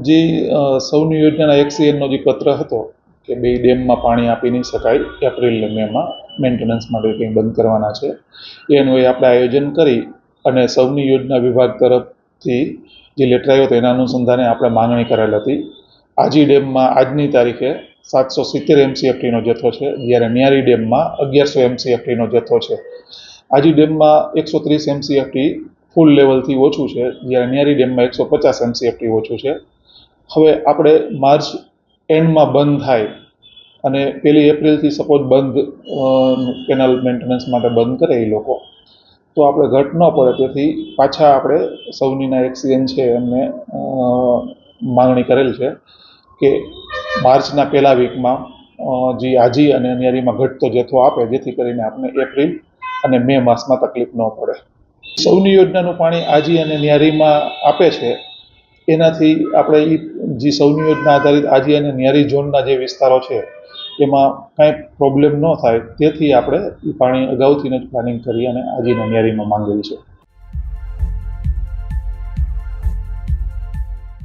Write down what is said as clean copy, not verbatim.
જે સૌની યોજનાના એક્સીએનનો જે પત્ર હતો કે બે ડેમમાં પાણી આપી નહીં શકાય એપ્રિલ ને મેમાં મેન્ટેનન્સ માટે કંઈ બંધ કરવાના છે એનું આપણે આયોજન કરી અને સૌની યોજના વિભાગ તરફથી જે લેટર આવ્યો હતો એના અનુસંધાને આપણે માંગણી કરેલ હતી. આજી ડેમમાં આજની તારીખે 770 MCFTનો જથ્થો છે, જ્યારે ન્યારી ડેમમાં 1100 MCFTનો જથ્થો છે. આજી ડેમમાં 130 MCFT ફૂલ લેવલથી ઓછું છે, જ્યારે ન્યારી ડેમમાં 150 MCFT ઓછું છે. હવે આપણે માર્ચ એન્ડમાં બંધ થાય અને 1 એપ્રિલથી સપોઝ બંધ કેનાલ મેન્ટેનન્સ માટે બંધ કરે એ લોકો, તો આપણે ઘટ ન પડે તેથી પાછા આપણે સૌનીના એક્સીએન છે એમને માંગણી કરેલ છે કે માર્ચના પહેલા વીકમાં જે આજી અને ન્યારીમાં ઘટતો જથ્થો આપે, જેથી કરીને આપણે એપ્રિલ અને મે માસમાં તકલીફ ન પડે. સૌની યોજનાનું પાણી આજી અને ન્યારીમાં આપે છે, એનાથી આપણે જે સૌની યોજના આધારિત આજી અને ન્યારી ઝોનના જે વિસ્તારો છે એમાં કાંઈ પ્રોબ્લેમ ન થાય તેથી આપણે એ પાણી અગાઉથી જ પ્લાનિંગ કરી અને આજી અને ન્યારીમાં માંગેલી છે.